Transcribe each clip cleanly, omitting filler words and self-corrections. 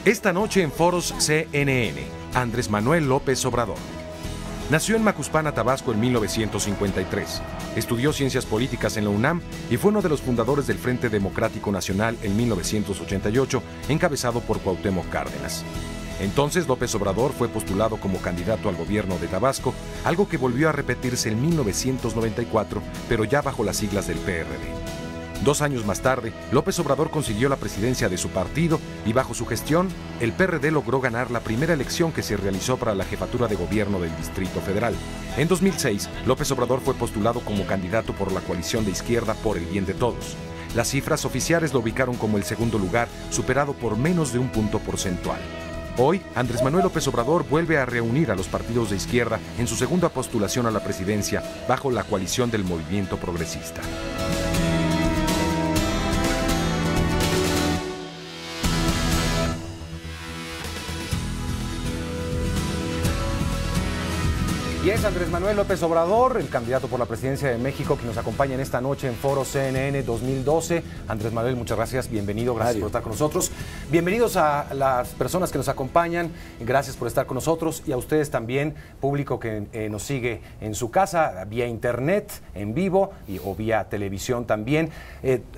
Esta noche en Foros CNN, Andrés Manuel López Obrador. Nació en Macuspana, Tabasco en 1953. Estudió Ciencias Políticas en la UNAM y fue uno de los fundadores del Frente Democrático Nacional en 1988, encabezado por Cuauhtémoc Cárdenas. Entonces López Obrador fue postulado como candidato al gobierno de Tabasco, algo que volvió a repetirse en 1994, pero ya bajo las siglas del PRD. 2 años más tarde, López Obrador consiguió la presidencia de su partido y bajo su gestión, el PRD logró ganar la primera elección que se realizó para la jefatura de gobierno del Distrito Federal. En 2006, López Obrador fue postulado como candidato por la coalición de izquierda Por el Bien de Todos. Las cifras oficiales lo ubicaron como el segundo lugar, superado por menos de un punto porcentual. Hoy, Andrés Manuel López Obrador vuelve a reunir a los partidos de izquierda en su segunda postulación a la presidencia bajo la coalición del Movimiento Progresista. Y es Andrés Manuel López Obrador, el candidato por la presidencia de México, que nos acompaña en esta noche en Foro CNN 2012. Andrés Manuel, muchas gracias, bienvenido, gracias por estar con nosotros. Bienvenidos a las personas que nos acompañan, gracias por estar con nosotros y a ustedes también, público que nos sigue en su casa, vía internet, en vivo o vía televisión también.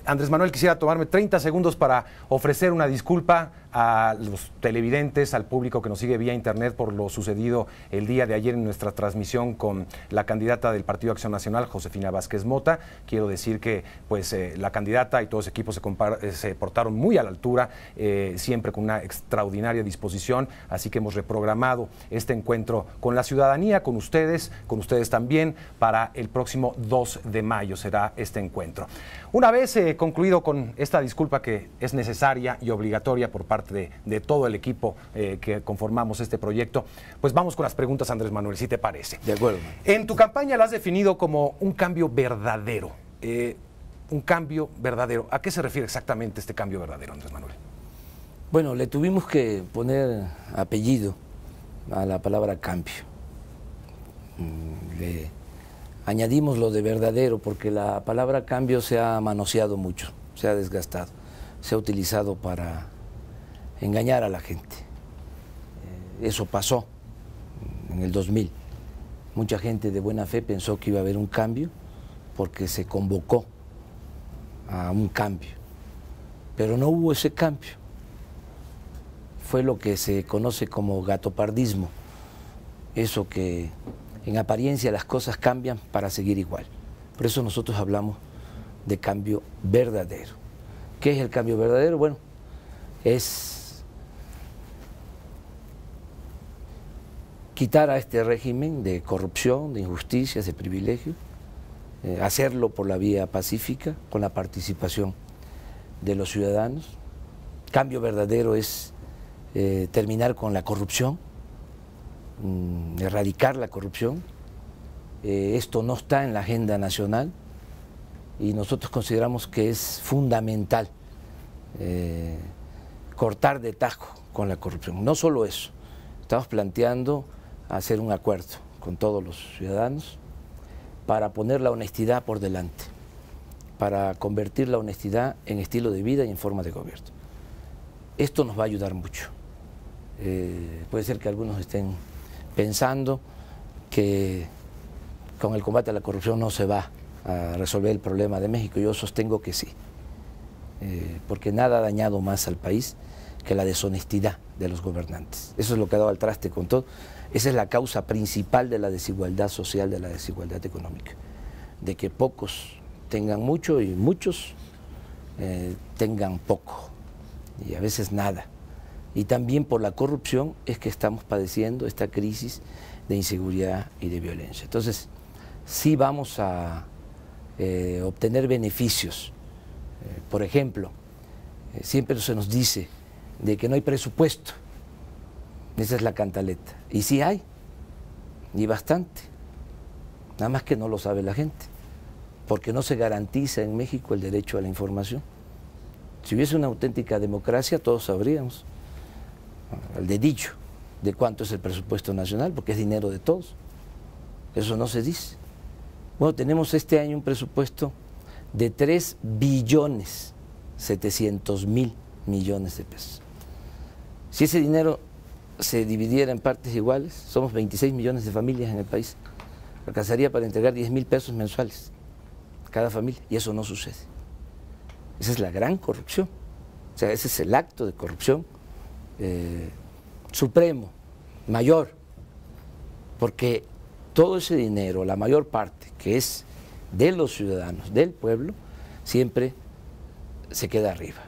Andrés Manuel, quisiera tomarme 30 segundos para ofrecer una disculpa a los televidentes, al público que nos sigue vía internet por lo sucedido el día de ayer en nuestra transmisión con la candidata del Partido Acción Nacional, Josefina Vázquez Mota. Quiero decir que pues la candidata y todo ese equipo se portaron muy a la altura, siempre con una extraordinaria disposición, así que hemos reprogramado este encuentro con la ciudadanía, con ustedes también, para el próximo 2 de mayo será este encuentro. Una vez concluido con esta disculpa que es necesaria y obligatoria por parte de todo el equipo que conformamos este proyecto, pues vamos con las preguntas, Andrés Manuel, si te parece. De acuerdo. En tu campaña la has definido como un cambio verdadero. Un cambio verdadero. ¿A qué se refiere exactamente este cambio verdadero, Andrés Manuel? Bueno, le tuvimos que poner apellido a la palabra cambio. Le añadimos lo de verdadero porque la palabra cambio se ha manoseado mucho, se ha desgastado, se ha utilizado para engañar a la gente. Eso pasó en el 2000. Mucha gente de buena fe pensó que iba a haber un cambio porque se convocó a un cambio, pero no hubo ese cambio. Fue lo que se conoce como gatopardismo, eso que en apariencia las cosas cambian para seguir igual. Por eso nosotros hablamos de cambio verdadero. ¿Qué es el cambio verdadero? Bueno, es quitar a este régimen de corrupción, de injusticias, de privilegios, hacerlo por la vía pacífica, con la participación de los ciudadanos. Cambio verdadero es terminar con la corrupción, erradicar la corrupción. Esto no está en la agenda nacional y nosotros consideramos que es fundamental cortar de tajo con la corrupción. No solo eso, estamos planteando hacer un acuerdo con todos los ciudadanos para poner la honestidad por delante, para convertir la honestidad en estilo de vida y en forma de gobierno. Esto nos va a ayudar mucho. Puede ser que algunos estén pensando que con el combate a la corrupción no se va a resolver el problema de México. Yo sostengo que sí, porque nada ha dañado más al país que la deshonestidad de los gobernantes. Eso es lo que ha dado al traste con todo. Esa es la causa principal de la desigualdad social, de la desigualdad económica, de que pocos tengan mucho y muchos tengan poco, y a veces nada. Y también por la corrupción es que estamos padeciendo esta crisis de inseguridad y de violencia. Entonces, sí vamos a obtener beneficios. Por ejemplo, siempre se nos dice de que no hay presupuesto. Esa es la cantaleta. Y sí hay, y bastante. Nada más que no lo sabe la gente, porque no se garantiza en México el derecho a la información. Si hubiese una auténtica democracia, todos sabríamos al dedillo de cuánto es el presupuesto nacional, porque es dinero de todos. Eso no se dice. Bueno, tenemos este año un presupuesto de 3.700.000.000.000 de pesos. Si ese dinero se dividiera en partes iguales, somos 26 millones de familias en el país, alcanzaría para entregar 10.000 pesos mensuales a cada familia, y eso no sucede. Esa es la gran corrupción, o sea, ese es el acto de corrupción supremo, mayor, porque todo ese dinero, la mayor parte, que es de los ciudadanos, del pueblo, siempre se queda arriba.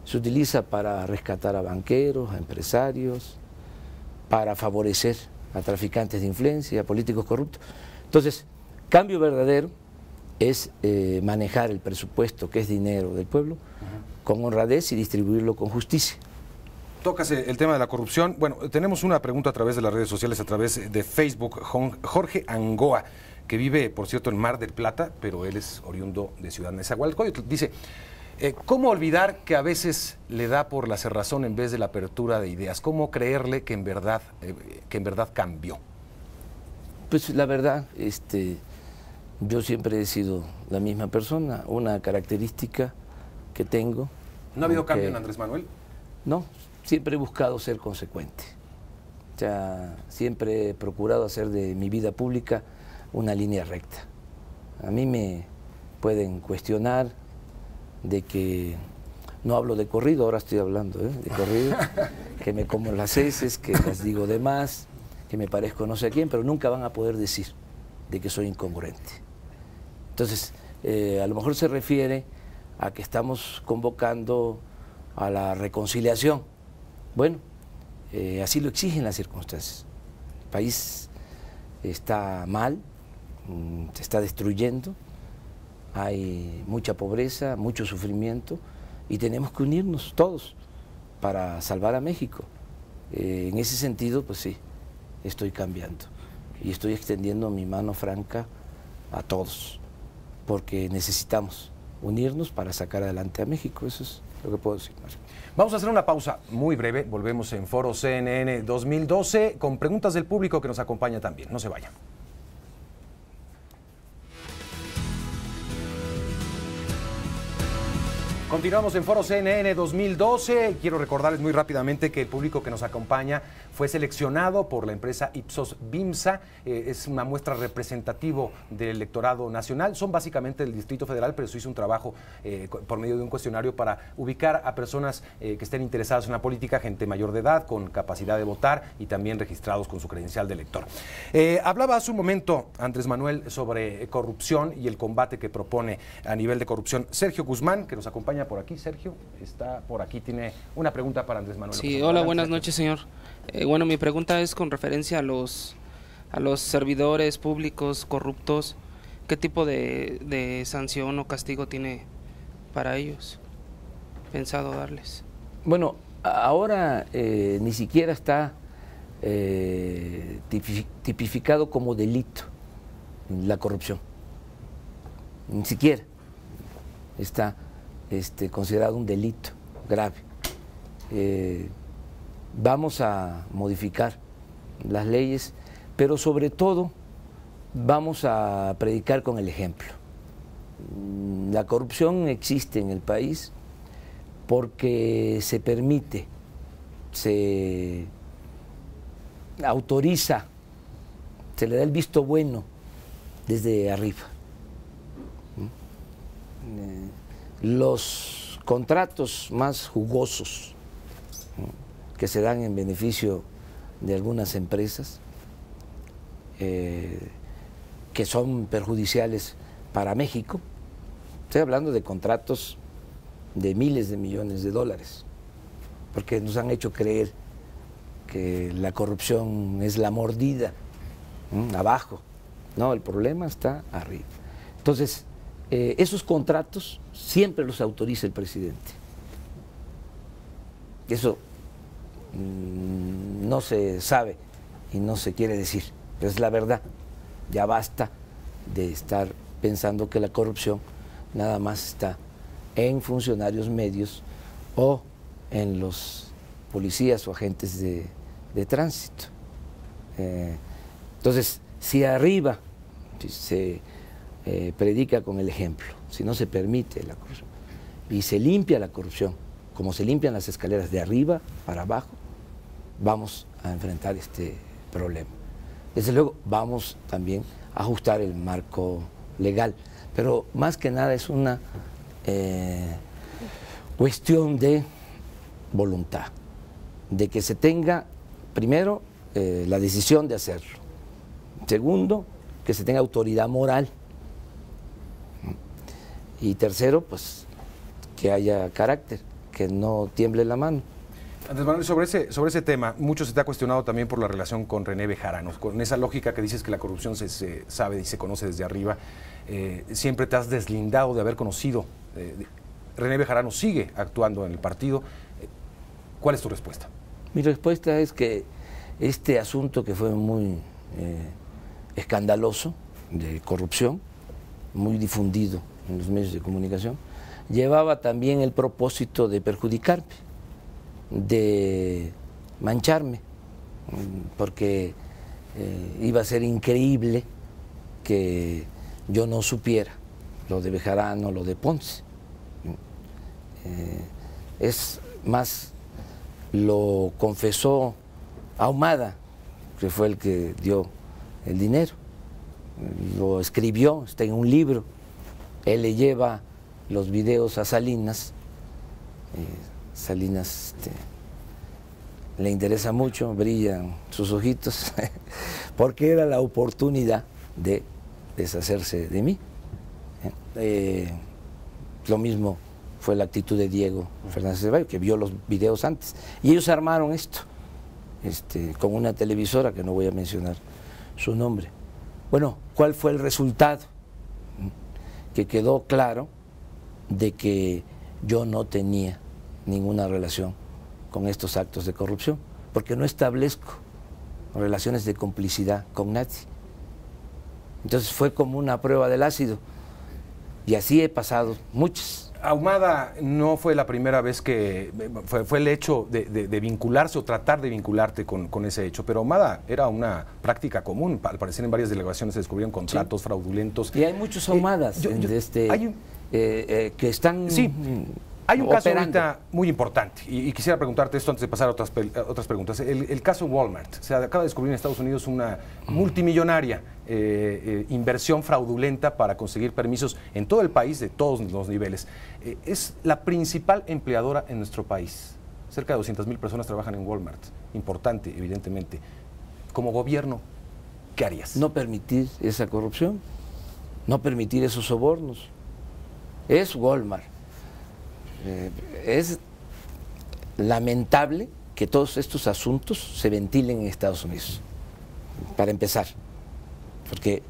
Se utiliza para rescatar a banqueros, a empresarios, para favorecer a traficantes de influencia, a políticos corruptos. Entonces, cambio verdadero es manejar el presupuesto, que es dinero del pueblo, con honradez y distribuirlo con justicia. Tocas el tema de la corrupción. Bueno, tenemos una pregunta a través de las redes sociales, a través de Facebook. Jorge Angoa, que vive, por cierto, en Mar del Plata, pero él es oriundo de Ciudad Nezahualcóyotl, dice: ¿cómo olvidar que a veces le da por la cerrazón en vez de la apertura de ideas? ¿Cómo creerle que en verdad cambió? Pues la verdad, yo siempre he sido la misma persona. Una característica que tengo. ¿No ha habido cambio en Andrés Manuel? No, siempre he buscado ser consecuente. O sea, siempre he procurado hacer de mi vida pública una línea recta. A mí me pueden cuestionar de que no hablo de corrido, ahora estoy hablando de corrido, que me como las heces, que las digo de más, que me parezco no sé a quién, pero nunca van a poder decir de que soy incongruente. Entonces, a lo mejor se refiere a que estamos convocando a la reconciliación. Bueno, así lo exigen las circunstancias. El país está mal, se está destruyendo, hay mucha pobreza, mucho sufrimiento, y tenemos que unirnos todos para salvar a México. En ese sentido, pues sí, estoy cambiando y estoy extendiendo mi mano franca a todos, porque necesitamos unirnos para sacar adelante a México. Eso es lo que puedo decir, Mario. Vamos a hacer una pausa muy breve, volvemos en Foro CNN 2012 con preguntas del público que nos acompaña también. No se vayan. Continuamos en Foro CNN 2012. Quiero recordarles muy rápidamente que el público que nos acompaña fue seleccionado por la empresa Ipsos Bimsa. Es una muestra representativa del electorado nacional. Son básicamente del Distrito Federal, pero se hizo un trabajo por medio de un cuestionario para ubicar a personas que estén interesadas en la política, gente mayor de edad, con capacidad de votar y también registrados con su credencial de elector. Hablaba hace un momento Andrés Manuel sobre corrupción y el combate que propone a nivel de corrupción. Sergio Guzmán, que nos acompaña por aquí. Sergio está por aquí, tiene una pregunta para Andrés Manuel. Sí, hola, buenas noches, señor. Bueno, mi pregunta es con referencia a los servidores públicos corruptos. ¿Qué tipo de sanción o castigo tiene para ellos pensado darles? Bueno, ahora ni siquiera está tipificado como delito la corrupción. Ni siquiera está considerado un delito grave. Vamos a modificar las leyes, pero sobre todo vamos a predicar con el ejemplo. La corrupción existe en el país porque se permite, se autoriza, se le da el visto bueno desde arriba. Los contratos más jugosos que se dan en beneficio de algunas empresas que son perjudiciales para México, estoy hablando de contratos de miles de millones de dólares, porque nos han hecho creer que la corrupción es la mordida abajo. No, el problema está arriba. Entonces, esos contratos siempre los autoriza el presidente. Eso no se sabe y no se quiere decir, pero es la verdad. Ya basta de estar pensando que la corrupción nada más está en funcionarios medios o en los policías o agentes de tránsito. Entonces, si arriba se predica con el ejemplo, si no se permite la corrupción y se limpia la corrupción, como se limpian las escaleras de arriba para abajo, vamos a enfrentar este problema. Desde luego vamos también a ajustar el marco legal, pero más que nada es una cuestión de voluntad, de que se tenga primero la decisión de hacerlo, segundo, que se tenga autoridad moral, y tercero, pues que haya carácter, que no tiemble la mano. Andrés Manuel, sobre ese tema, mucho se te ha cuestionado también por la relación con René Bejarano, con esa lógica que dices que la corrupción se sabe y se conoce desde arriba. Siempre te has deslindado de haber conocido. René Bejarano sigue actuando en el partido. ¿Cuál es tu respuesta? Mi respuesta es que este asunto, que fue muy escandaloso, de corrupción, muy difundido en los medios de comunicación, llevaba también el propósito de perjudicarme, de mancharme, porque iba a ser increíble que yo no supiera lo de Bejarano, lo de Ponce. Es más, lo confesó Ahumada, que fue el que dio el dinero, lo escribió, está en un libro. Él le lleva los videos a Salinas. Salinas le interesa mucho, brillan sus ojitos, porque era la oportunidad de deshacerse de mí. Lo mismo fue la actitud de Diego Fernández de Valle, que vio los videos antes. Y ellos armaron esto, con una televisora, que no voy a mencionar su nombre. Bueno, ¿cuál fue el resultado? Que quedó claro de que yo no tenía ninguna relación con estos actos de corrupción, porque no establezco relaciones de complicidad con nadie. Entonces fue como una prueba del ácido, y así he pasado muchas. Ahumada no fue la primera vez que fue el hecho de vincularse o tratar de vincularte con ese hecho, pero Ahumada era una práctica común. Al parecer en varias delegaciones se descubrieron contratos fraudulentos. Y hay muchos Ahumadas que están... Sí. Hay un caso operando ahorita muy importante y quisiera preguntarte esto antes de pasar a otras preguntas. El caso Walmart. Se acaba de descubrir en Estados Unidos una multimillonaria inversión fraudulenta para conseguir permisos en todo el país, de todos los niveles. Es la principal empleadora en nuestro país. Cerca de 200,000 personas trabajan en Walmart. Importante, evidentemente. Como gobierno, ¿qué harías? No permitir esa corrupción, no permitir esos sobornos. Es Walmart. Es lamentable que todos estos asuntos se ventilen en Estados Unidos, para empezar, porque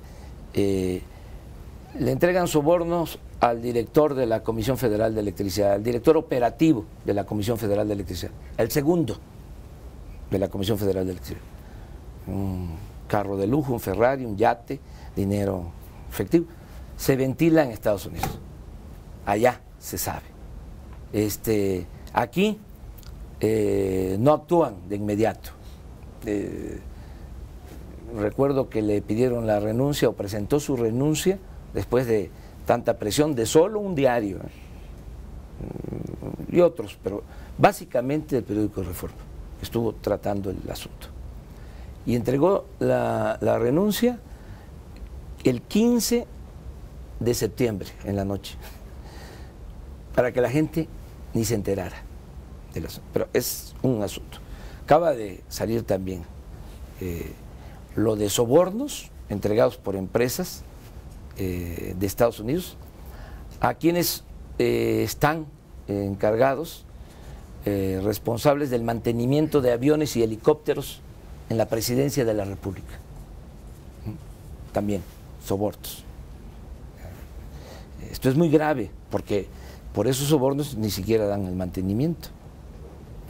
le entregan sobornos al director de la Comisión Federal de Electricidad, al director operativo de la Comisión Federal de Electricidad, el segundo de la Comisión Federal de Electricidad. Un carro de lujo, un Ferrari, un yate, dinero efectivo. Se ventila en Estados Unidos. Allá se sabe. Aquí no actúan de inmediato. Recuerdo que le pidieron la renuncia o presentó su renuncia después de tanta presión de solo un diario y otros, pero básicamente el periódico Reforma estuvo tratando el asunto. Y entregó la renuncia el 15 de septiembre en la noche, para que la gente ni se enterara del asunto. Pero es un asunto. Acaba de salir también lo de sobornos entregados por empresas de Estados Unidos a quienes están encargados, responsables del mantenimiento de aviones y helicópteros en la Presidencia de la República. También sobornos. Esto es muy grave, porque por esos sobornos ni siquiera dan el mantenimiento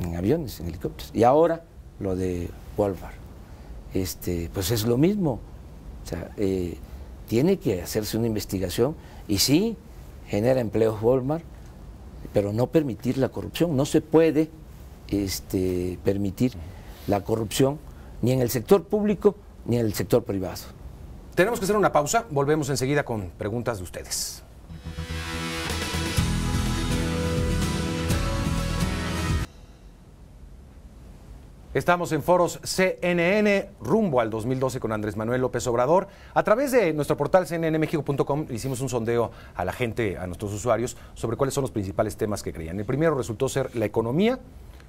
en aviones, en helicópteros. Y ahora lo de Walmart, pues es lo mismo. O sea, tiene que hacerse una investigación y sí, genera empleos Walmart, pero no permitir la corrupción. No se puede permitir la corrupción ni en el sector público ni en el sector privado. Tenemos que hacer una pausa, volvemos enseguida con preguntas de ustedes. Estamos en Foros CNN, rumbo al 2012 con Andrés Manuel López Obrador. A través de nuestro portal cnnmexico.com hicimos un sondeo a la gente, a nuestros usuarios, sobre cuáles son los principales temas que creían. El primero resultó ser la economía,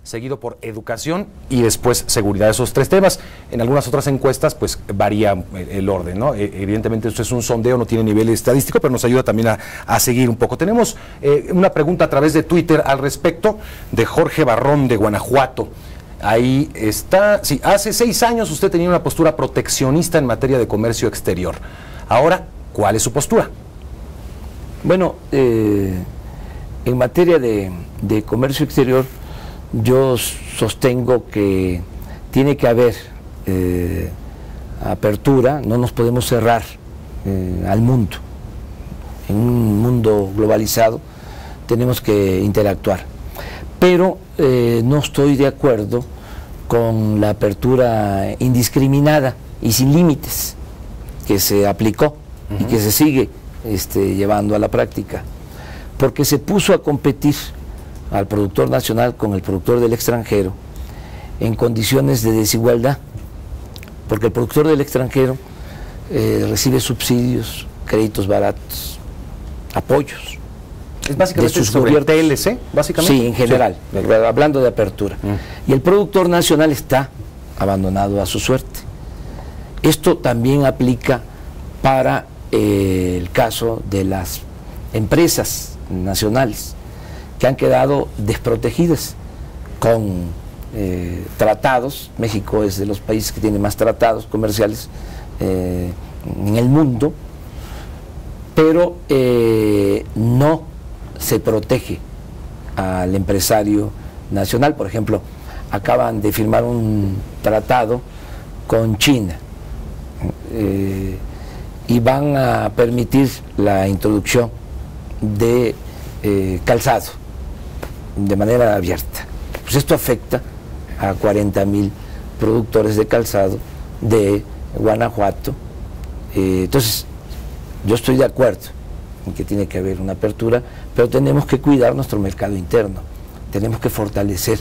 seguido por educación y después seguridad. Esos tres temas. En algunas otras encuestas pues varía el orden, ¿no? Evidentemente esto es un sondeo, no tiene nivel estadístico, pero nos ayuda también a seguir un poco. Tenemos una pregunta a través de Twitter al respecto de Jorge Barrón de Guanajuato. Ahí está. Sí, hace 6 años usted tenía una postura proteccionista en materia de comercio exterior. Ahora, ¿cuál es su postura? Bueno, en materia de comercio exterior, yo sostengo que tiene que haber apertura, no nos podemos cerrar al mundo. En un mundo globalizado tenemos que interactuar. Pero no estoy de acuerdo con la apertura indiscriminada y sin límites que se aplicó y que se sigue llevando a la práctica, porque se puso a competir al productor nacional con el productor del extranjero en condiciones de desigualdad, porque el productor del extranjero recibe subsidios, créditos baratos, apoyos. Es básicamente sobre el TLC, básicamente. Sí, en general, sí, hablando de apertura. Y el productor nacional está abandonado a su suerte. Esto también aplica para el caso de las empresas nacionales que han quedado desprotegidas con tratados. México es de los países que tiene más tratados comerciales en el mundo, pero no se protege al empresario nacional. Por ejemplo, acaban de firmar un tratado con China y van a permitir la introducción de calzado de manera abierta. Pues esto afecta a 40,000 productores de calzado de Guanajuato. Entonces, yo estoy de acuerdo en que tiene que haber una apertura, pero tenemos que cuidar nuestro mercado interno, tenemos que fortalecer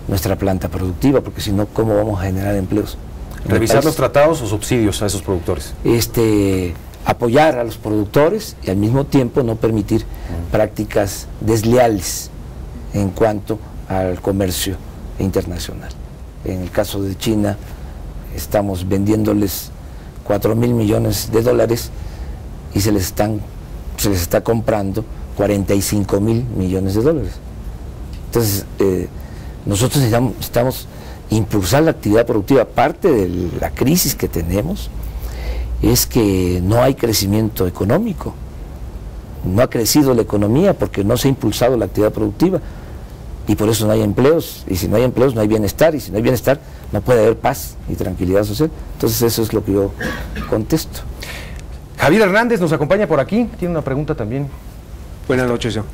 nuestra planta productiva, porque si no, ¿cómo vamos a generar empleos? ¿Revisar los tratados o subsidios a esos productores? Apoyar a los productores y al mismo tiempo no permitir prácticas desleales en cuanto al comercio internacional. En el caso de China, estamos vendiéndoles 4,000 millones de dólares y se les está comprando 45,000 millones de dólares. Entonces, nosotros necesitamos impulsar la actividad productiva. Parte de la crisis que tenemos es que no hay crecimiento económico, no ha crecido la economía porque no se ha impulsado la actividad productiva y por eso no hay empleos, y si no hay empleos no hay bienestar, y si no hay bienestar no puede haber paz y tranquilidad social. Entonces eso es lo que yo contesto. Javier Hernández nos acompaña por aquí, tiene una pregunta también. Buenas noches, yo.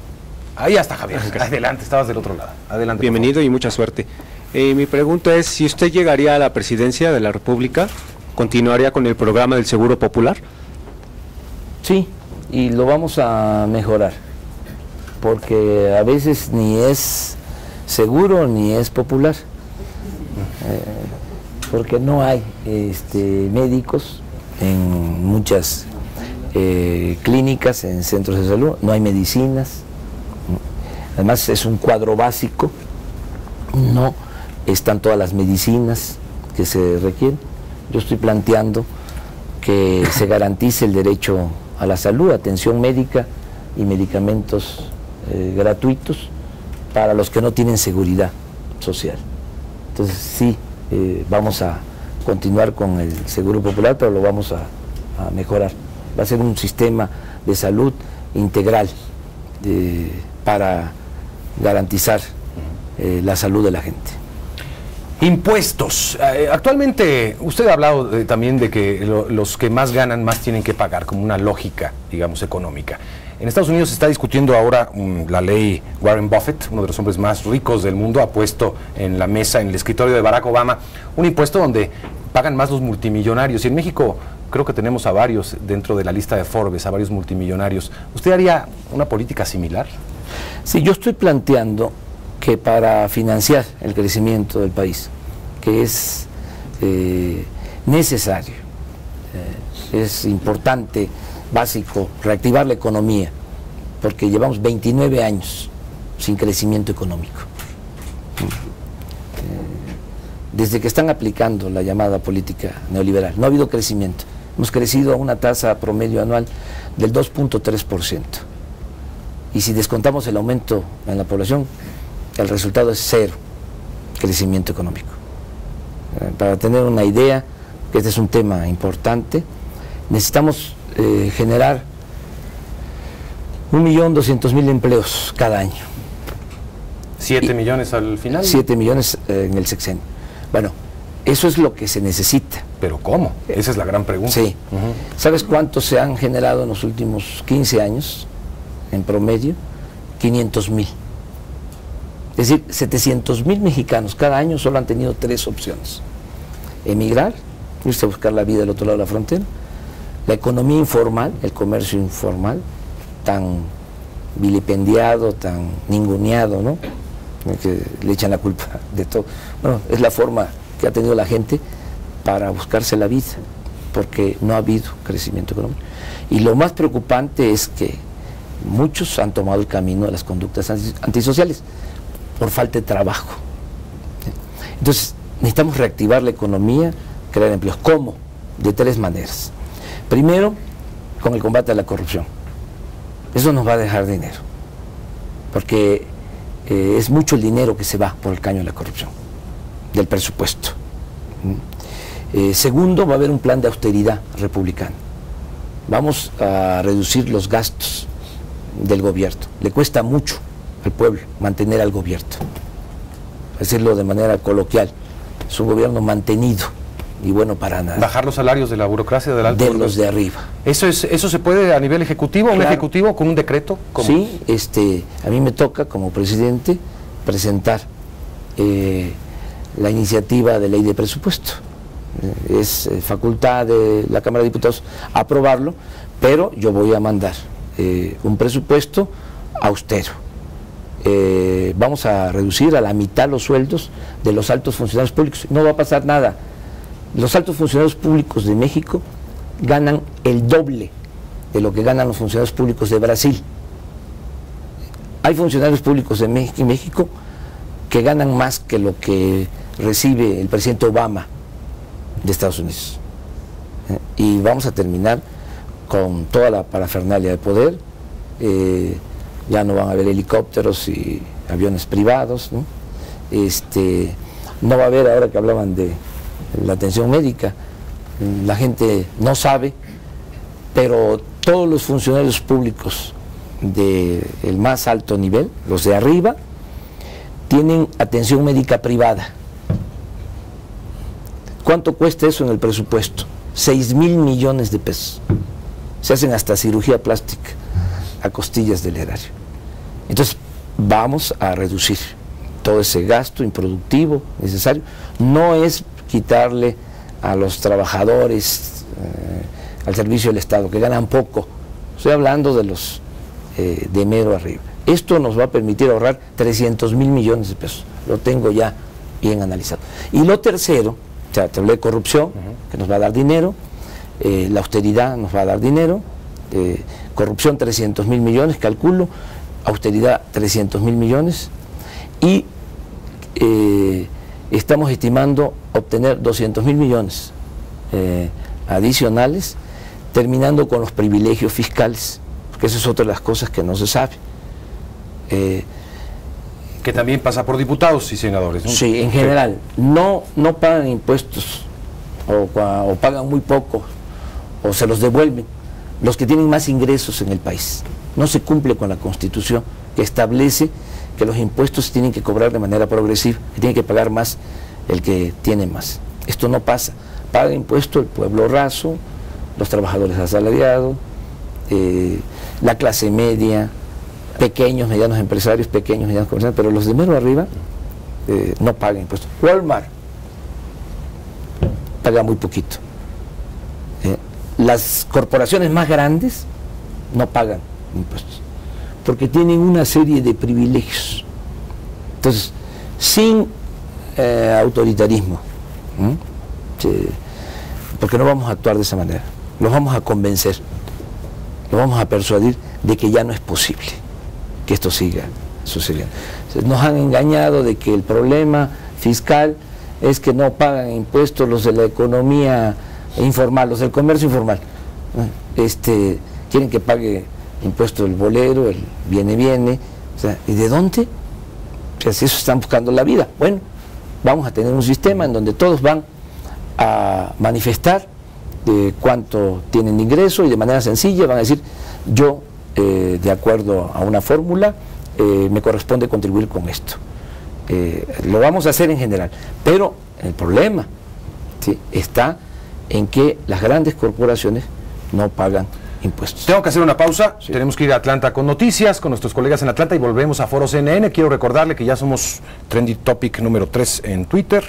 Ahí está, Javier. Adelante, estabas del otro lado. Adelante. Bienvenido y mucha suerte. Mi pregunta es, si usted llegaría a la presidencia de la República, ¿continuaría con el programa del Seguro Popular? Sí, y lo vamos a mejorar, porque a veces ni es seguro ni es popular, porque no hay médicos en muchas clínicas, en centros de salud, no hay medicinas. Además es un cuadro básico, no están todas las medicinas que se requieren. Yo estoy planteando que se garantice el derecho a la salud, atención médica y medicamentos gratuitos para los que no tienen seguridad social. Entonces sí, vamos a continuar con el Seguro Popular, pero lo vamos a mejorar. Va a ser un sistema de salud integral para garantizar la salud de la gente. Impuestos. Actualmente usted ha hablado también de que los que más ganan más tienen que pagar, como una lógica, digamos, económica. En Estados Unidos se está discutiendo ahora la ley Warren Buffett, uno de los hombres más ricos del mundo, ha puesto en la mesa, en el escritorio de Barack Obama, un impuesto donde pagan más los multimillonarios. Y en México creo que tenemos a varios dentro de la lista de Forbes, a varios multimillonarios. ¿Usted haría una política similar? Sí, yo estoy planteando que para financiar el crecimiento del país, que es necesario, es importante, básico, reactivar la economía, porque llevamos 29 años sin crecimiento económico. Desde que están aplicando la llamada política neoliberal, no ha habido crecimiento. Hemos crecido a una tasa promedio anual del 2.3%. Y si descontamos el aumento en la población, el resultado es cero crecimiento económico. Para tener una idea, que este es un tema importante, necesitamos generar 1.200.000 empleos cada año. 7 millones al final. 7 millones en el sexenio. Bueno, eso es lo que se necesita. ¿Pero cómo? Esa es la gran pregunta. Sí. ¿Sabes cuántos se han generado en los últimos 15 años? En promedio, 500.000. Es decir, 700.000 mexicanos cada año solo han tenido 3 opciones. Emigrar, irse a buscar la vida del otro lado de la frontera, la economía informal, el comercio informal, tan vilipendiado, tan ninguneado, ¿no? Que le echan la culpa de todo. Bueno, es la forma que ha tenido la gente para buscarse la vida, porque no ha habido crecimiento económico. Y lo más preocupante es que muchos han tomado el camino de las conductas antisociales por falta de trabajo. Entonces, necesitamos reactivar la economía, crear empleos. ¿Cómo? De 3 maneras. Primero, con el combate a la corrupción. Eso nos va a dejar dinero, porque es mucho el dinero que se va por el caño de la corrupción, del presupuesto. Segundo, va a haber un plan de austeridad republicano. Vamos a reducir los gastos del gobierno. Le cuesta mucho al pueblo mantener al gobierno. Decirlo de manera coloquial, es un gobierno mantenido y bueno para nada. Bajar los salarios de la burocracia del alto. De los de arriba. ¿Eso se puede a nivel ejecutivo? Claro. ¿Un ejecutivo con un decreto? ¿Cómo? Sí, a mí me toca como presidente presentar la iniciativa de ley de presupuesto. Es facultad de la Cámara de Diputados aprobarlo, pero yo voy a mandar un presupuesto austero. Vamos a reducir a la mitad los sueldos de los altos funcionarios públicos. No va a pasar nada. Los altos funcionarios públicos de México ganan el doble de lo que ganan los funcionarios públicos de Brasil. Hay funcionarios públicos de México que ganan más que lo que recibe el presidente Obama de Estados Unidos. Y vamos a terminar con toda la parafernalia de poder. Ya no van a haber helicópteros y aviones privados, ¿no? No va a haber, ahora que hablaban de la atención médica, la gente no sabe, pero todos los funcionarios públicos del más alto nivel, los de arriba, tienen atención médica privada. ¿Cuánto cuesta eso en el presupuesto? 6,000 millones de pesos. Se hacen hasta cirugía plástica a costillas del erario. Entonces, vamos a reducir todo ese gasto improductivo necesario. No es quitarle a los trabajadores al servicio del Estado, que ganan poco. Estoy hablando de los de mero arriba. Esto nos va a permitir ahorrar 300,000 millones de pesos. Lo tengo ya bien analizado. Y lo tercero, te hablé de corrupción, que nos va a dar dinero, la austeridad nos va a dar dinero, corrupción 300,000 millones, calculo, austeridad 300,000 millones, y estamos estimando obtener 200,000 millones adicionales, terminando con los privilegios fiscales, porque esa es otra de las cosas que no se sabe. Que también pasa por diputados y senadores, ¿no? Sí, en general, no pagan impuestos, o pagan muy poco, o se los devuelven los que tienen más ingresos en el país. No se cumple con la Constitución, que establece que los impuestos se tienen que cobrar de manera progresiva, que tiene que pagar más el que tiene más. Esto no pasa. Paga impuesto el pueblo raso, los trabajadores asalariados, la clase media, pequeños, medianos empresarios, pequeños, medianos comerciantes, pero los de mero arriba no pagan impuestos. Walmart paga muy poquito. Las corporaciones más grandes no pagan impuestos, porque tienen una serie de privilegios. Entonces, sin autoritarismo, Porque no vamos a actuar de esa manera. Los vamos a convencer, los vamos a persuadir de que ya no es posible que esto siga sucediendo. Nos han engañado de que el problema fiscal es que no pagan impuestos los de la economía informal, los del comercio informal. Quieren que pague impuesto el bolero, el viene, o sea, ¿y de dónde? O sea, si eso están buscando la vida. Bueno, vamos a tener un sistema en donde todos van a manifestar cuánto tienen de ingreso y de manera sencilla van a decir, yo, de acuerdo a una fórmula, me corresponde contribuir con esto. Lo vamos a hacer en general, pero el problema, ¿sí?, está en que las grandes corporaciones no pagan impuestos. Tengo que hacer una pausa, Sí. Tenemos que ir a Atlanta con noticias, con nuestros colegas en Atlanta y volvemos a Foro CNN. Quiero recordarle que ya somos Trendy Topic número 3 en Twitter,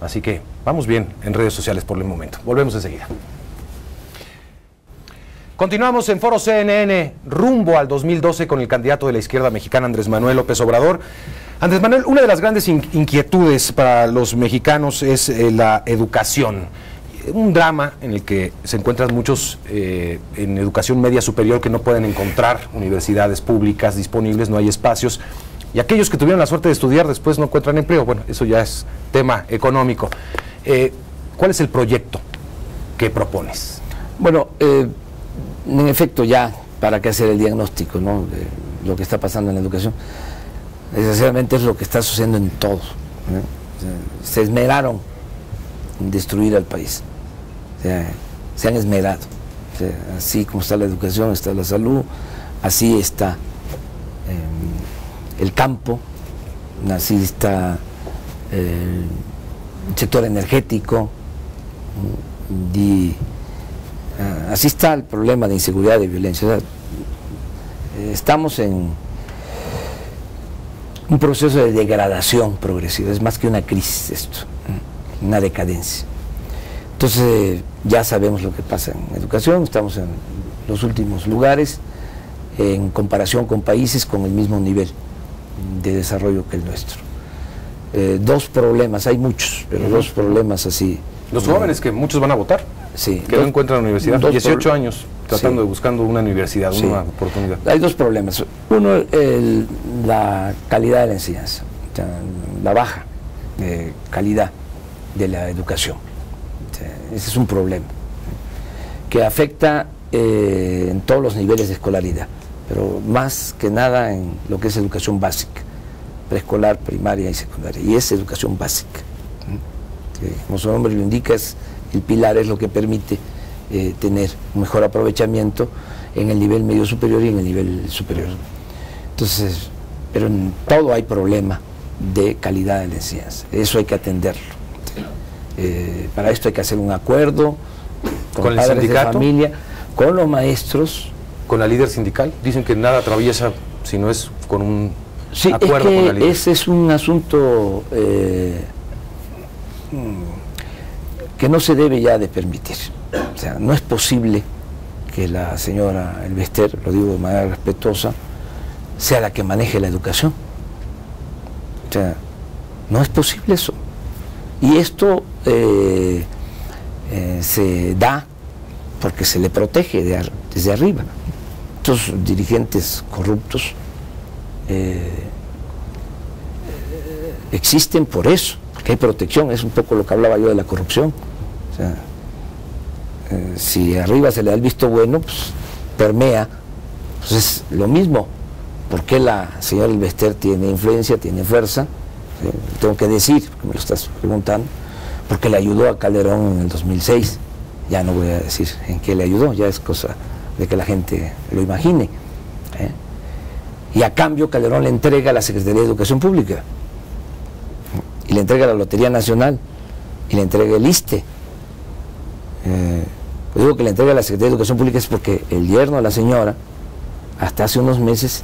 así que vamos bien en redes sociales por el momento. Volvemos enseguida. Continuamos en Foro CNN rumbo al 2012 con el candidato de la izquierda mexicana Andrés Manuel López Obrador. Andrés Manuel, una de las grandes inquietudes para los mexicanos es la educación. Un drama en el que se encuentran muchos en educación media superior que no pueden encontrar universidades públicas disponibles, no hay espacios. Y aquellos que tuvieron la suerte de estudiar después no encuentran empleo. Bueno, eso ya es tema económico. ¿Cuál es el proyecto que propones? Bueno, en efecto, ya para qué hacer el diagnóstico, ¿no?, de lo que está pasando en la educación. Desgraciadamente es lo que está sucediendo en todo, ¿no? Se esmeraron en destruir al país, o sea, se han esmerado, o sea, así como está la educación, está la salud, así está el campo, así está el sector energético, y así está el problema de inseguridad y violencia. O sea, estamos en un proceso de degradación progresiva, es más que una crisis esto, una decadencia. Entonces ya sabemos lo que pasa en educación, estamos en los últimos lugares en comparación con países con el mismo nivel de desarrollo que el nuestro. Dos problemas, hay muchos, pero dos problemas así. Los jóvenes que muchos van a votar, Sí, que no encuentran universidad, 18 años tratando Sí. de buscando una universidad, Sí. una oportunidad. Hay dos problemas. Uno, la calidad de la enseñanza, o sea, la baja calidad de la educación. O sea, ese es un problema que afecta en todos los niveles de escolaridad, pero más que nada en lo que es educación básica, preescolar, primaria y secundaria, y es educación básica. Que, como su nombre lo indica, el pilar es lo que permite tener un mejor aprovechamiento en el nivel medio superior y en el nivel superior. Entonces, pero en todo hay problema de calidad de la enseñanza, eso hay que atenderlo. Para esto hay que hacer un acuerdo ¿Con el padres de sindicato? familia, con los maestros. Con la líder sindical, dicen que nada atraviesa si no es con un Sí, acuerdo es con la que líder. ese es un asunto que no se debe ya de permitir. O sea, no es posible que la señora Elvester, lo digo de manera respetuosa, sea la que maneje la educación. O sea, no es posible eso. Y esto se da porque se le protege desde arriba. Estos dirigentes corruptos existen por eso, porque hay protección, es un poco lo que hablaba yo de la corrupción. O sea, si arriba se le da el visto bueno, pues permea, pues es lo mismo. ¿Por qué la señora Elvester tiene influencia, tiene fuerza? Tengo que decir, porque me lo estás preguntando, porque le ayudó a Calderón en el 2006. Ya no voy a decir en qué le ayudó, ya es cosa de que la gente lo imagine. Y a cambio Calderón le entrega a la Secretaría de Educación Pública, y le entrega la Lotería Nacional, y le entrega el ISSSTE. Digo que le entrega a la Secretaría de Educación Pública es porque el yerno de la señora, hasta hace unos meses,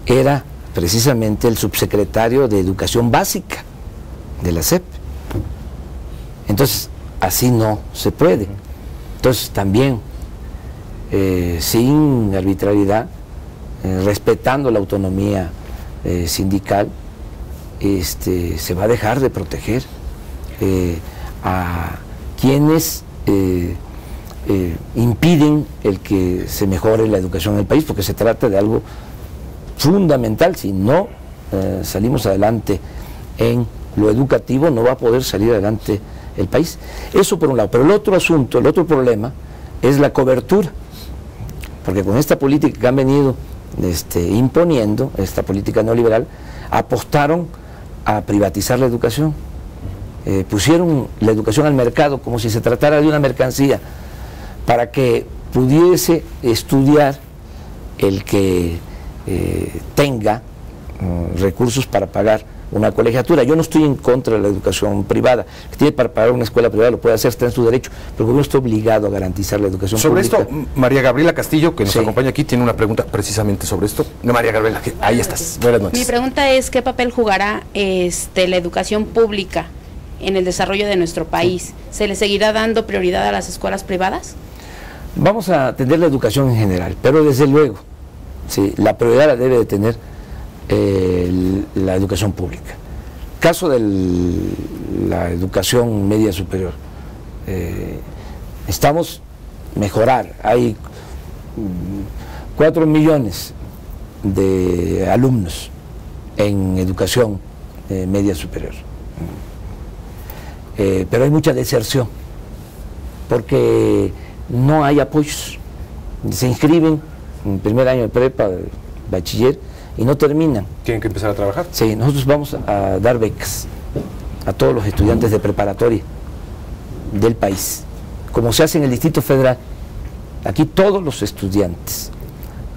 era precisamente el subsecretario de Educación Básica de la SEP. Entonces, así no se puede. Entonces, también, sin arbitrariedad, respetando la autonomía sindical, se va a dejar de proteger a quienes impiden el que se mejore la educación en el país, porque se trata de algo fundamental. Si no salimos adelante en lo educativo, no va a poder salir adelante el país. Eso por un lado. Pero el otro asunto, el otro problema es la cobertura, porque con esta política que han venido imponiendo, esta política neoliberal, apostaron a privatizar la educación. Pusieron la educación al mercado como si se tratara de una mercancía, para que pudiese estudiar el que tenga recursos para pagar una colegiatura. Yo no estoy en contra de la educación privada. El que tiene para pagar una escuela privada lo puede hacer, está en su derecho, pero el gobierno está obligado a garantizar la educación pública. Sobre esto, María Gabriela Castillo, que nos acompaña aquí, tiene una pregunta precisamente sobre esto. María Gabriela, ahí estás. Buenas noches. Mi pregunta es, ¿qué papel jugará la educación pública en el desarrollo de nuestro país? ¿Se le seguirá dando prioridad a las escuelas privadas? Vamos a atender la educación en general, pero desde luego, sí, la prioridad la debe de tener la educación pública. Caso de la educación media superior, necesitamos mejorar. Hay 4 millones de alumnos en educación media superior, pero hay mucha deserción porque no hay apoyos. Se inscriben en el primer año de prepa, de bachiller, y no terminan. ¿Tienen que empezar a trabajar? Sí, nosotros vamos a dar becas a todos los estudiantes de preparatoria del país, como se hace en el Distrito Federal. Aquí todos los estudiantes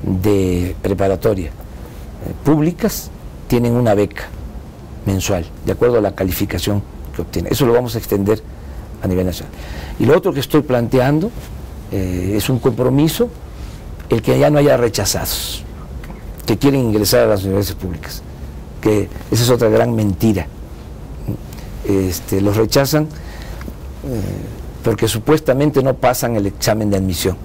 de preparatoria públicas tienen una beca mensual, de acuerdo a la calificación que obtienen. Eso lo vamos a extender a nivel nacional. Y lo otro que estoy planteando es un compromiso, el que ya no haya rechazados que quieren ingresar a las universidades públicas, que esa es otra gran mentira. Los rechazan porque supuestamente no pasan el examen de admisión.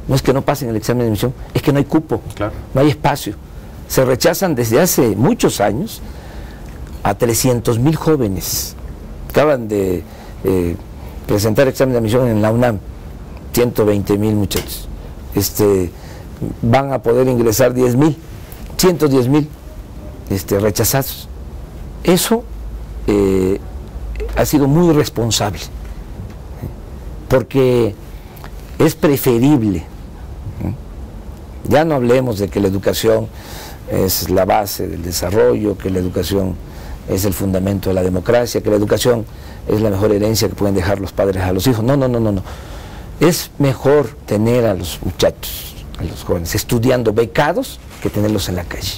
No es que no pasen el examen de admisión, es que no hay cupo, claro, no hay espacio. Se rechazan desde hace muchos años a 300,000 jóvenes. Acaban de presentar examen de admisión en la UNAM, 120,000 muchachos. Van a poder ingresar 10,000, 110,000 rechazados. Eso ha sido muy irresponsable, porque es preferible, ya no hablemos de que la educación es la base del desarrollo, que la educación es el fundamento de la democracia, que la educación es la mejor herencia que pueden dejar los padres a los hijos. No, no, no, no, no. Es mejor tener a los muchachos, a los jóvenes, estudiando becados, que tenerlos en la calle.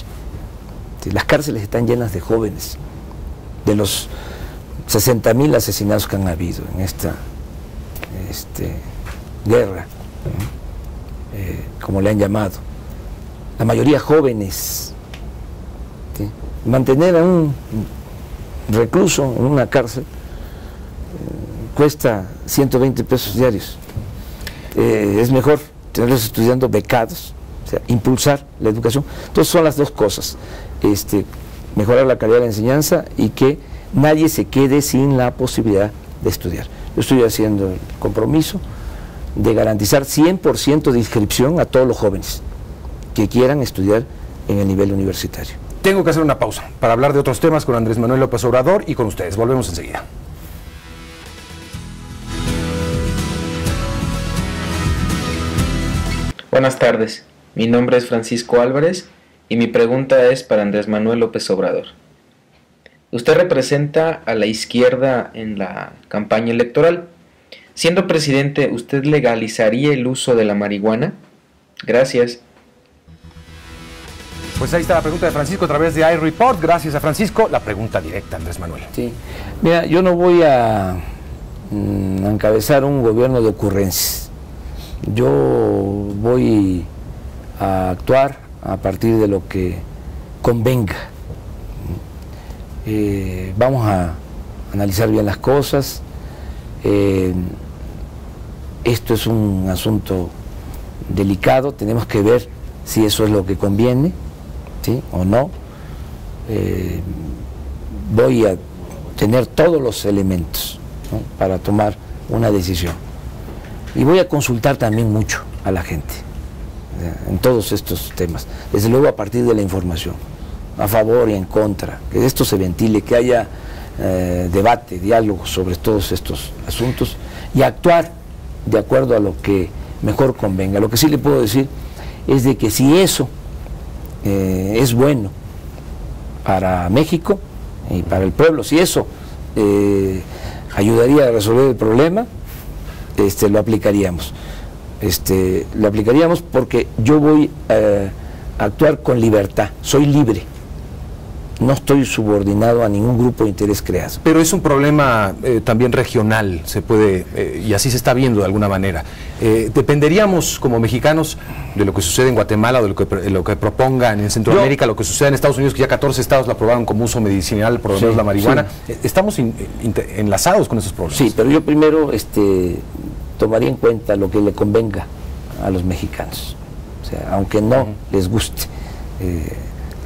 Las cárceles están llenas de jóvenes. De los 60,000 asesinatos que han habido en esta guerra, como le han llamado, la mayoría jóvenes. ¿Sí? Mantener a un recluso en una cárcel cuesta 120 pesos diarios. Es mejor tenerlos estudiando becados, o sea, impulsar la educación. Entonces son las dos cosas, mejorar la calidad de la enseñanza y que nadie se quede sin la posibilidad de estudiar. Yo estoy haciendo el compromiso de garantizar 100% de inscripción a todos los jóvenes que quieran estudiar en el nivel universitario. Tengo que hacer una pausa para hablar de otros temas con Andrés Manuel López Obrador y con ustedes. Volvemos enseguida. Buenas tardes, mi nombre es Francisco Álvarez y mi pregunta es para Andrés Manuel López Obrador. Usted representa a la izquierda en la campaña electoral. Siendo presidente, ¿usted legalizaría el uso de la marihuana? Gracias. Pues ahí está la pregunta de Francisco a través de iReport. Gracias a Francisco. La pregunta directa, Andrés Manuel. Sí. Mira, yo no voy a encabezar un gobierno de ocurrencias. Yo voy a actuar a partir de lo que convenga. Vamos a analizar bien las cosas. Esto es un asunto delicado, tenemos que ver si eso es lo que conviene, ¿sí? O no. Voy a tener todos los elementos ¿no?, para tomar una decisión. Y voy a consultar también mucho a la gente en todos estos temas, desde luego a partir de la información, a favor y en contra, que esto se ventile, que haya debate, diálogo sobre todos estos asuntos y actuar de acuerdo a lo que mejor convenga. Lo que sí le puedo decir es de que si eso es bueno para México y para el pueblo, si eso ayudaría a resolver el problema, lo aplicaríamos. Lo aplicaríamos porque yo voy a actuar con libertad, soy libre, no estoy subordinado a ningún grupo de interés creado. Pero es un problema también regional, se puede, y así se está viendo de alguna manera. ¿Dependeríamos como mexicanos de lo que sucede en Guatemala, de lo que propongan en Centroamérica, lo que sucede en Estados Unidos, que ya 14 estados la aprobaron como uso medicinal, por lo menos la marihuana? Sí. ¿Estamos enlazados con esos problemas? Sí, pero yo primero tomaría en cuenta lo que le convenga a los mexicanos, o sea, aunque no les guste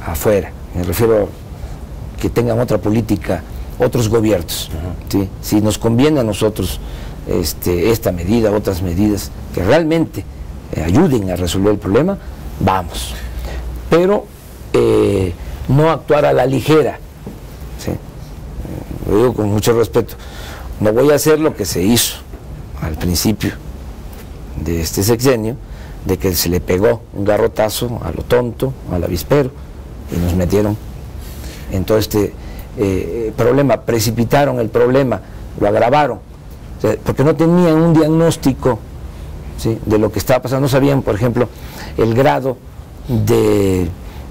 afuera, me refiero a que tengan otra política, otros gobiernos, ¿sí? Si nos conviene a nosotros esta medida, otras medidas que realmente ayuden a resolver el problema, vamos, pero no actuar a la ligera, ¿sí? Lo digo con mucho respeto, no voy a hacer lo que se hizo al principio de este sexenio, de que se le pegó un garrotazo a lo tonto, al avispero, y nos metieron en todo este problema, precipitaron el problema, lo agravaron, o sea, porque no tenían un diagnóstico, ¿sí?, de lo que estaba pasando, no sabían, por ejemplo, el grado de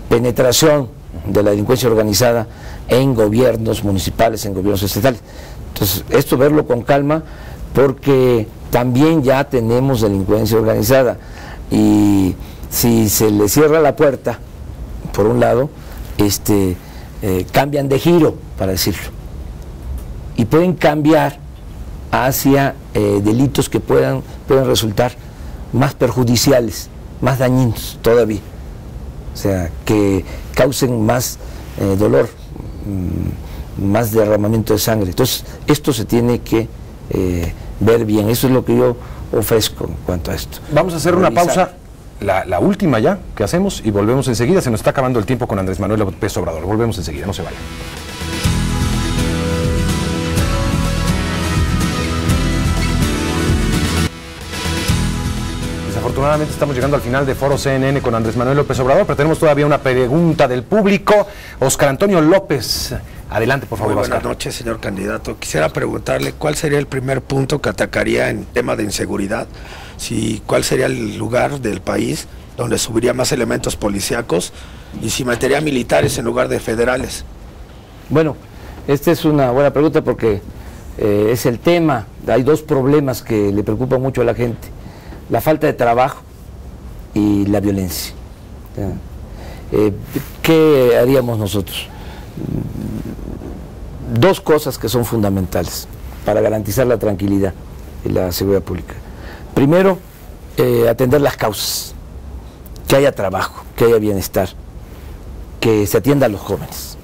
penetración de la delincuencia organizada en gobiernos municipales, en gobiernos estatales. Entonces, esto verlo con calma, porque también ya tenemos delincuencia organizada, y si se le cierra la puerta, por un lado, cambian de giro, para decirlo, y pueden cambiar hacia delitos que puedan resultar más perjudiciales, más dañinos todavía, o sea, que causen más dolor, más derramamiento de sangre. Entonces, esto se tiene que ver bien, eso es lo que yo ofrezco en cuanto a esto. Vamos a hacer una pausa, la última ya que hacemos, y volvemos enseguida. Se nos está acabando el tiempo con Andrés Manuel López Obrador. Volvemos enseguida, no se vayan. Desafortunadamente estamos llegando al final de Foro CNN con Andrés Manuel López Obrador, pero tenemos todavía una pregunta del público. Oscar Antonio López, adelante, por favor. Buenas noches, señor candidato. Quisiera preguntarle cuál sería el primer punto que atacaría en tema de inseguridad, cuál sería el lugar del país donde subiría más elementos policíacos y si metería militares en lugar de federales. Bueno, esta es una buena pregunta porque es el tema. Hay dos problemas que le preocupan mucho a la gente: la falta de trabajo y la violencia. ¿Qué haríamos nosotros? Dos cosas que son fundamentales para garantizar la tranquilidad y la seguridad pública. Primero, atender las causas, que haya trabajo, que haya bienestar, que se atienda a los jóvenes.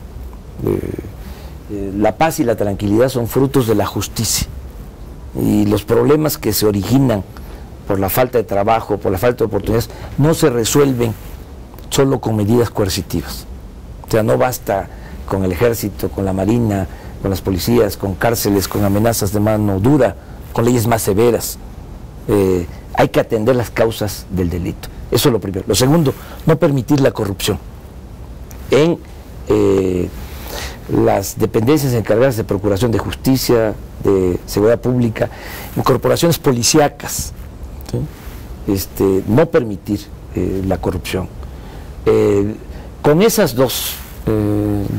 La paz y la tranquilidad son frutos de la justicia, y los problemas que se originan por la falta de trabajo, por la falta de oportunidades, no se resuelven solo con medidas coercitivas. O sea, no basta con el ejército, con la marina, con las policías, con cárceles, con amenazas de mano dura, con leyes más severas. Hay que atender las causas del delito. Eso es lo primero. Lo segundo, no permitir la corrupción en las dependencias encargadas de procuración de justicia, de seguridad pública, en corporaciones policíacas, ¿sí? No permitir la corrupción. Con esas dos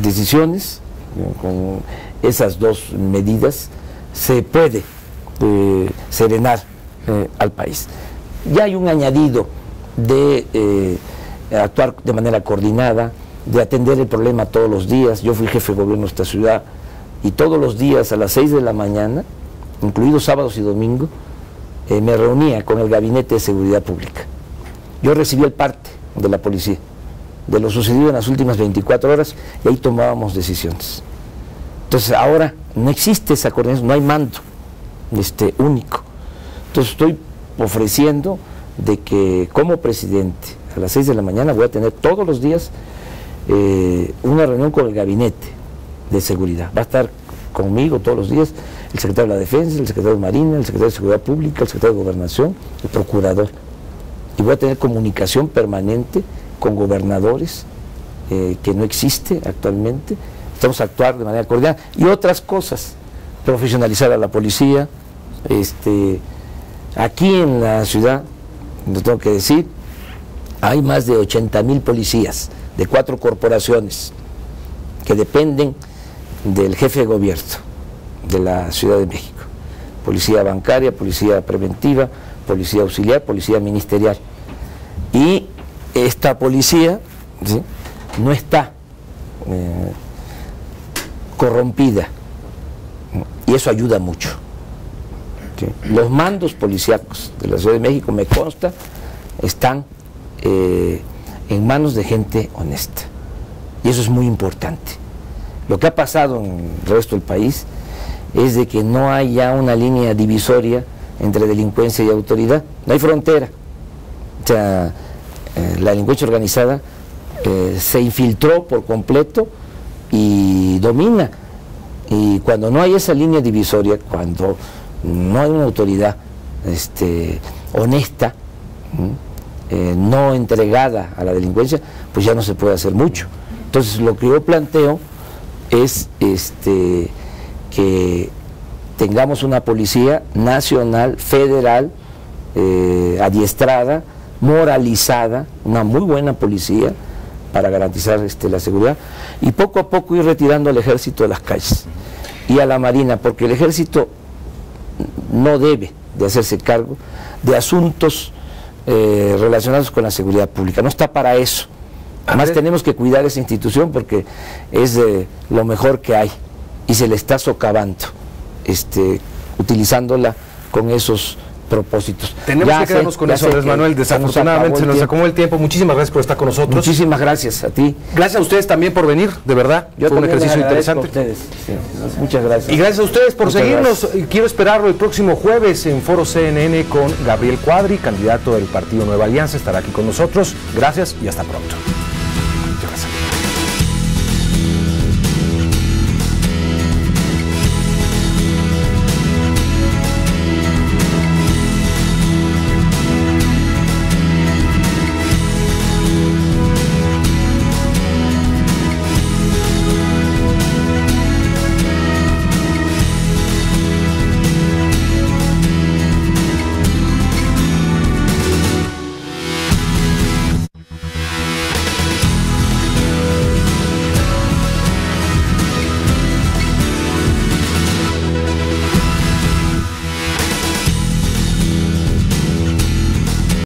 decisiones, con esas dos medidas, se puede serenar al país. Ya hay un añadido de actuar de manera coordinada, de atender el problema todos los días. Yo fui jefe de gobierno de esta ciudad y todos los días a las 6 de la mañana, incluidos sábados y domingos, me reunía con el Gabinete de Seguridad Pública. Yo recibía el parte de la policía, de lo sucedido en las últimas 24 horas, y ahí tomábamos decisiones. Entonces ahora no existe esa coordinación, no hay mando único. Entonces estoy ofreciendo de que como presidente a las 6 de la mañana voy a tener todos los días una reunión con el gabinete de seguridad. Va a estar conmigo todos los días el secretario de la Defensa, el secretario de Marina, el secretario de Seguridad Pública, el secretario de Gobernación, el procurador. Y voy a tener comunicación permanente con gobernadores, que no existe actualmente. Estamos a actuar de manera coordinada. Y otras cosas, profesionalizar a la policía. Aquí en la ciudad, lo tengo que decir, hay más de 80,000 policías de 4 corporaciones que dependen del jefe de gobierno de la Ciudad de México. Policía bancaria, policía preventiva, policía auxiliar, policía ministerial. Y esta policía, ¿sí?, no está corrompida, y eso ayuda mucho. ¿Sí? Los mandos policíacos de la Ciudad de México, me consta, están en manos de gente honesta, y eso es muy importante. Lo que ha pasado en el resto del país es de que no hay ya una línea divisoria entre delincuencia y autoridad, no hay frontera. O sea, la delincuencia organizada se infiltró por completo y domina, y cuando no hay esa línea divisoria, cuando no hay una autoridad honesta, no entregada a la delincuencia, pues ya no se puede hacer mucho. Entonces lo que yo planteo es que tengamos una policía nacional, federal, adiestrada, moralizada, una muy buena policía para garantizar la seguridad, y poco a poco ir retirando al ejército de las calles y a la marina, porque el ejército no debe de hacerse cargo de asuntos relacionados con la seguridad pública, no está para eso. Además tenemos que cuidar esa institución porque es lo mejor que hay y se le está socavando, utilizándola con esos propósitos. Tenemos que quedarnos con eso, Andrés Manuel. Desafortunadamente se nos acabó el tiempo. Muchísimas gracias por estar con nosotros. Muchísimas gracias a ti. Gracias a ustedes también por venir, de verdad. Yo fue un ejercicio interesante. A ustedes. Sí, muchas gracias. Y gracias a ustedes por muchas seguirnos. Gracias. Quiero esperarlo el próximo jueves en Foro CNN con Gabriel Cuadri, candidato del partido Nueva Alianza. Estará aquí con nosotros. Gracias y hasta pronto.